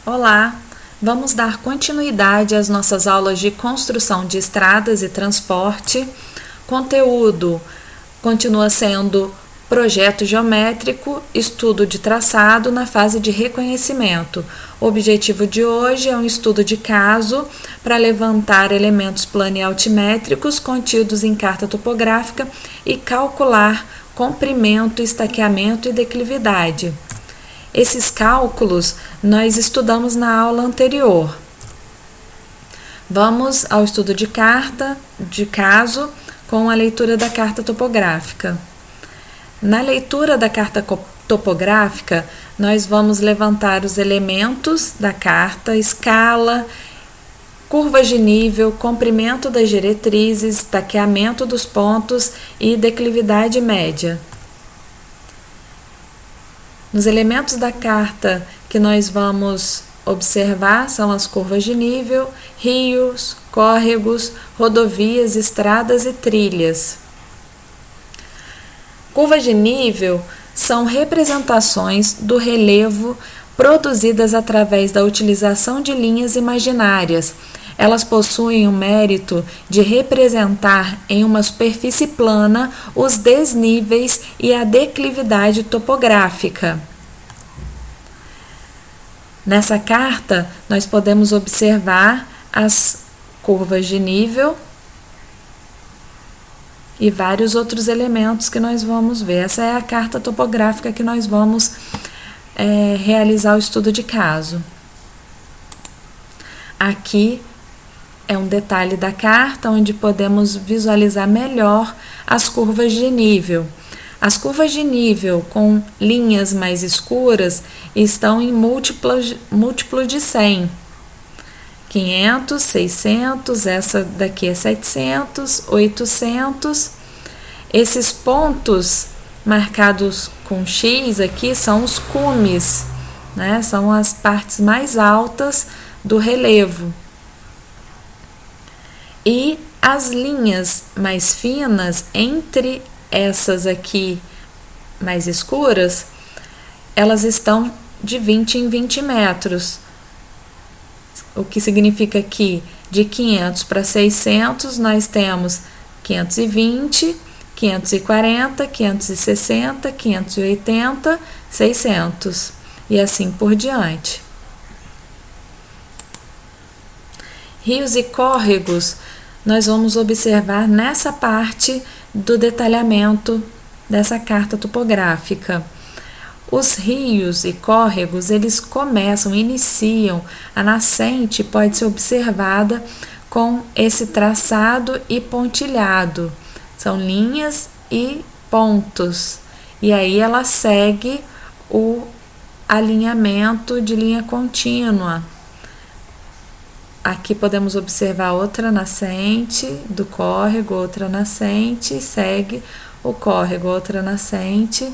Olá! Vamos dar continuidade às nossas aulas de construção de estradas e transporte. Conteúdo continua sendo projeto geométrico, estudo de traçado na fase de reconhecimento. O objetivo de hoje é um estudo de caso para levantar elementos plano e altimétricos contidos em carta topográfica e calcular comprimento, estaqueamento e declividade. Esses cálculos nós estudamos na aula anterior. Vamos ao estudo de caso com a leitura da carta topográfica. Na leitura da carta topográfica, nós vamos levantar os elementos da carta, escala, curvas de nível, comprimento das diretrizes, estaqueamento dos pontos e declividade média. Nos elementos da carta que nós vamos observar são as curvas de nível, rios, córregos, rodovias, estradas e trilhas. Curvas de nível são representações do relevo produzidas através da utilização de linhas imaginárias. Elas possuem o mérito de representar em uma superfície plana os desníveis e a declividade topográfica. Nessa carta, nós podemos observar as curvas de nível e vários outros elementos que nós vamos ver. Essa é a carta topográfica que nós vamos realizar o estudo de caso. Aqui é um detalhe da carta onde podemos visualizar melhor as curvas de nível. As curvas de nível com linhas mais escuras estão em múltiplo de 100. 500, 600, essa daqui é 700, 800. Esses pontos marcados com X aqui são os cumes, né? São as partes mais altas do relevo. E as linhas mais finas, entre essas aqui mais escuras, elas estão de 20 em 20 metros. O que significa que de 500 para 600 nós temos 520, 540, 560, 580, 600 e assim por diante. Rios e córregos nós vamos observar nessa parte do detalhamento dessa carta topográfica. Os rios e córregos, eles iniciam, a nascente pode ser observada com esse traçado e pontilhado. São linhas e pontos. E aí ela segue o alinhamento de linha contínua. Aqui podemos observar outra nascente do córrego, outra nascente, segue o córrego, outra nascente,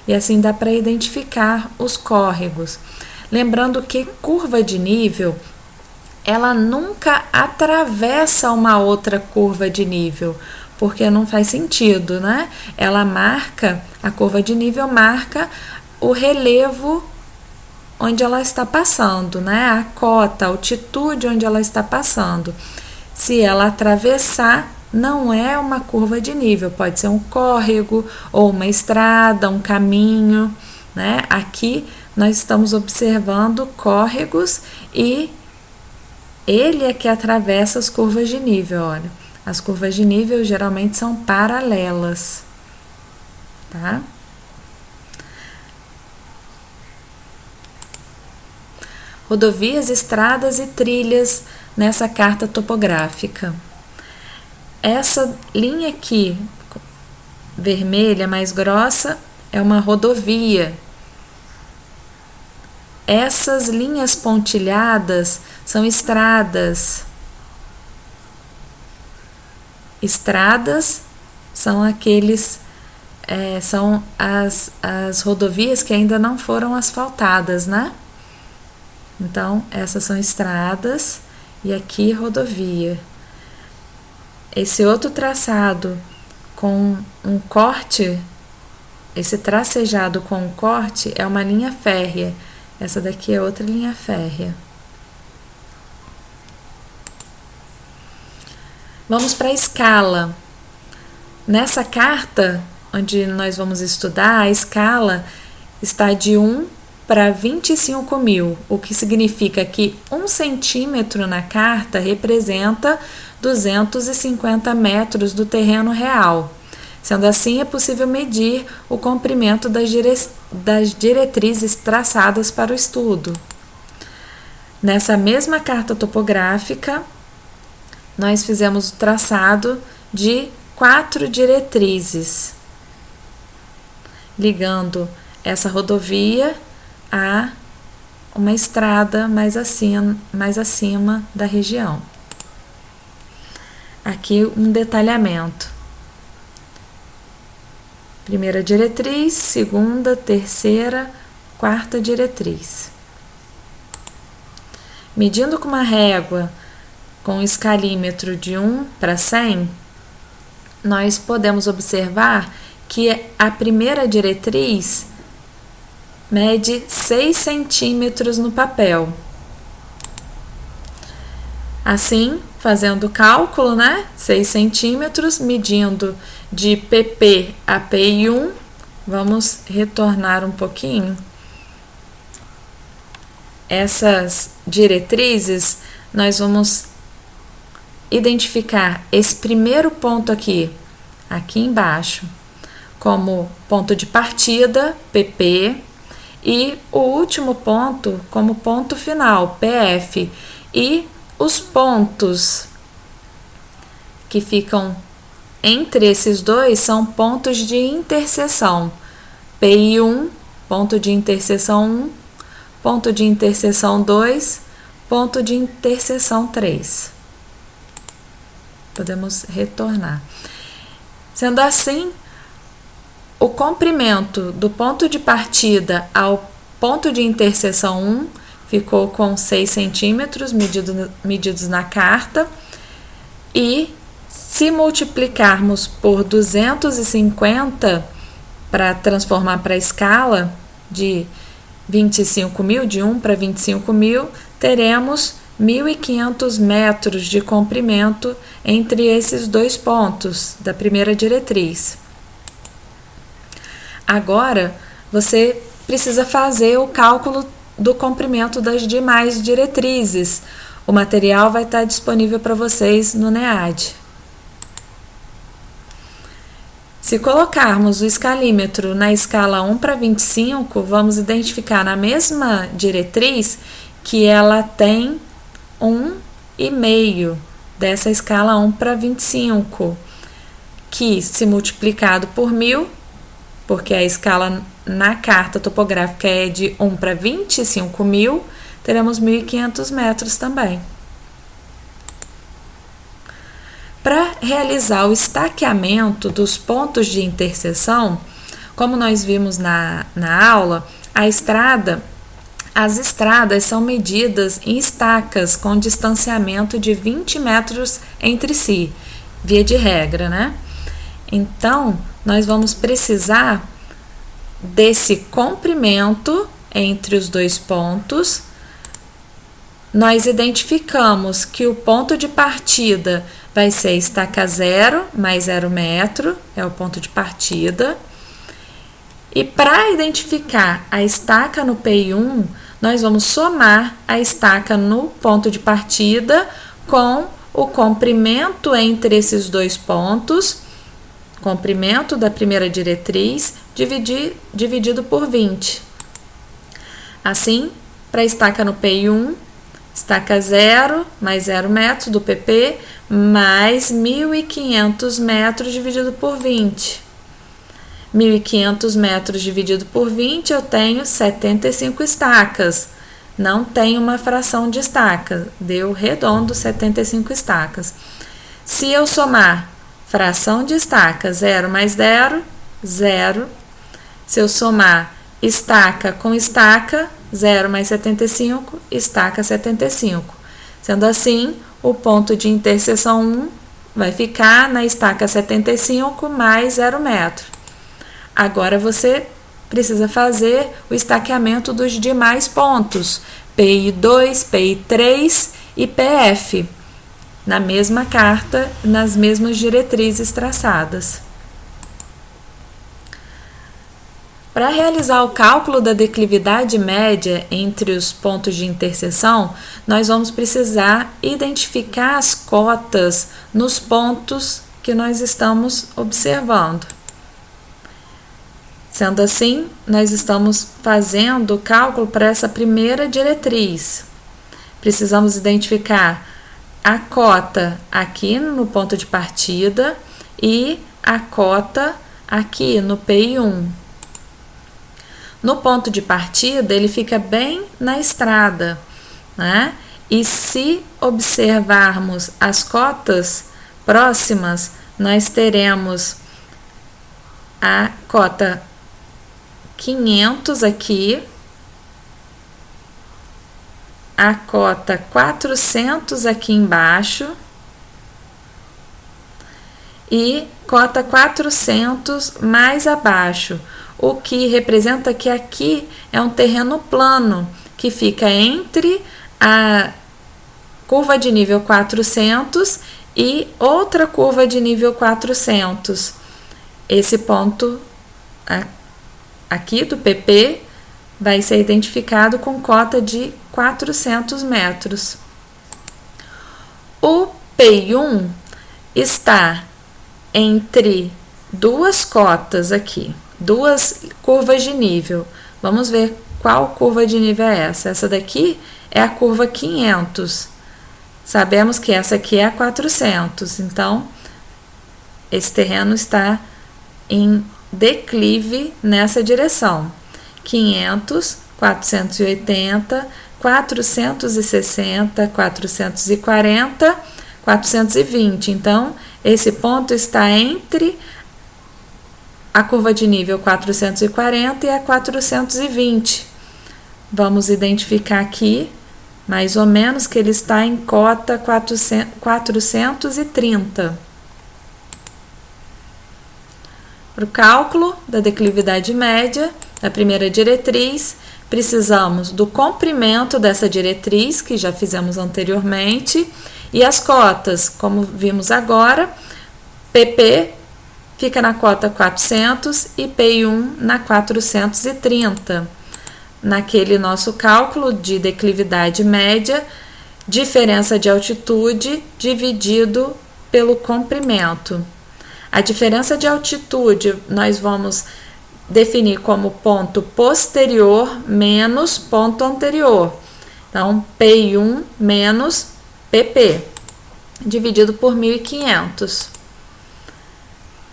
e assim dá para identificar os córregos. Lembrando que curva de nível, ela nunca atravessa uma outra curva de nível, porque não faz sentido, né? A curva de nível marca o relevo onde ela está passando, né? A cota, a altitude onde ela está passando. Se ela atravessar, não é uma curva de nível, pode ser um córrego ou uma estrada, um caminho, né? Aqui nós estamos observando córregos e ele é que atravessa as curvas de nível, olha. As curvas de nível geralmente são paralelas, tá? Rodovias, estradas e trilhas nessa carta topográfica. Essa linha aqui, vermelha, mais grossa, é uma rodovia. Essas linhas pontilhadas são estradas. Estradas são são as rodovias que ainda não foram asfaltadas, né? Então, essas são estradas e aqui rodovia. Esse outro traçado com um corte, esse tracejado com um corte é uma linha férrea, Essa daqui é outra linha férrea. Vamos para a escala. Nessa carta, onde nós vamos estudar, a escala está de 1 para 25 mil, o que significa que 1 centímetro na carta representa 250 metros do terreno real. Sendo assim, é possível medir o comprimento das diretrizes traçadas para o estudo. Nessa mesma carta topográfica, nós fizemos o traçado de 4 diretrizes, ligando essa rodovia a uma estrada mais acima da região. Aqui um detalhamento. Primeira diretriz, segunda, terceira, quarta diretriz. Medindo com uma régua com um escalímetro de 1 para 100, nós podemos observar que a primeira diretriz mede 6 centímetros no papel. Assim, fazendo o cálculo, 6 centímetros, medindo de PP a PI1, vamos retornar um pouquinho. Essas diretrizes, nós vamos identificar esse primeiro ponto aqui embaixo, como ponto de partida, PP, e o último ponto como ponto final, PF, e os pontos que ficam entre esses dois são pontos de interseção, PI1, ponto de interseção 1, ponto de interseção 2, ponto de interseção 3. Podemos retornar. Sendo assim, o comprimento do ponto de partida ao ponto de interseção 1 ficou com 6 centímetros medidos na carta, e se multiplicarmos por 250 para transformar para a escala de 25 mil, de 1 para 25 mil, teremos 1.500 metros de comprimento entre esses dois pontos da primeira diretriz. Agora, você precisa fazer o cálculo do comprimento das demais diretrizes. O material vai estar disponível para vocês no NEAD. Se colocarmos o escalímetro na escala 1 para 25, vamos identificar na mesma diretriz que ela tem 1,5 dessa escala 1 para 25, que se multiplicado por 1.000, porque a escala na carta topográfica é de 1 para 25 mil, teremos 1.500 metros também. Para realizar o estaqueamento dos pontos de interseção, como nós vimos na aula, as estradas são medidas em estacas com distanciamento de 20 metros entre si, via de regra, Então, nós vamos precisar desse comprimento entre os dois pontos. Nós identificamos que o ponto de partida vai ser estaca 0 mais 0 metro, é o ponto de partida. E para identificar a estaca no PI1, nós vamos somar a estaca no ponto de partida com o comprimento entre esses dois pontos, comprimento da primeira diretriz, dividido por 20. Assim, para a estaca no PI1, estaca 0 mais 0 metros do PP, mais 1.500 metros dividido por 20. 1.500 metros dividido por 20, eu tenho 75 estacas. Não tem uma fração de estaca, deu redondo 75 estacas. Se eu somar fração de estaca, 0 mais 0, 0. Se eu somar estaca com estaca, 0 mais 75, estaca 75. Sendo assim, o ponto de interseção 1 vai ficar na estaca 75 mais 0 metro. Agora você precisa fazer o estaqueamento dos demais pontos, PI2, PI3 e PF, na mesma carta, nas mesmas diretrizes traçadas. Para realizar o cálculo da declividade média entre os pontos de interseção, nós vamos precisar identificar as cotas nos pontos que nós estamos observando. Sendo assim, nós estamos fazendo o cálculo para essa primeira diretriz. Precisamos identificar a cota aqui no ponto de partida e a cota aqui no PI1. No ponto de partida, ele fica bem na estrada, né? E se observarmos as cotas próximas, nós teremos a cota 500 aqui, a cota 400 aqui embaixo e cota 400 mais abaixo, o que representa que aqui é um terreno plano que fica entre a curva de nível 400 e outra curva de nível 400. Esse ponto aqui do PP vai ser identificado com cota de 400 metros. O PI1 está entre duas cotas aqui, duas curvas de nível. Vamos ver qual curva de nível é essa. Essa daqui é a curva 500. Sabemos que essa aqui é a 400. Então, esse terreno está em declive nessa direção. 500, 480, 460, 440, 420. Então, esse ponto está entre a curva de nível 440 e a 420. Vamos identificar aqui, mais ou menos, que ele está em cota 430. Para o cálculo da declividade média, da primeira diretriz, precisamos do comprimento dessa diretriz, que já fizemos anteriormente, e as cotas, como vimos agora, PP fica na cota 400 e PI1 na 430. Naquele nosso cálculo de declividade média, diferença de altitude dividido pelo comprimento. A diferença de altitude nós vamos definir como ponto posterior menos ponto anterior. Então, PI1 menos PP, dividido por 1.500.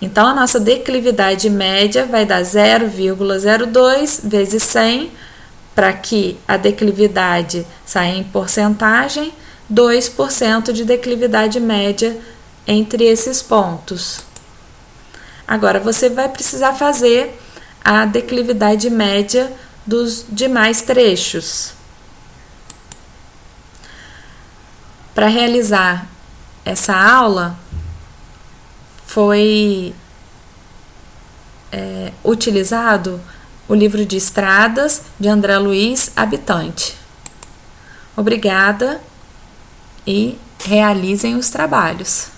Então, a nossa declividade média vai dar 0,02 vezes 100, para que a declividade saia em porcentagem, 2% de declividade média entre esses pontos. Agora, você vai precisar fazer a declividade média dos demais trechos. Para realizar essa aula, foi utilizado o livro de estradas de André Luiz Habitante. Obrigada e realizem os trabalhos.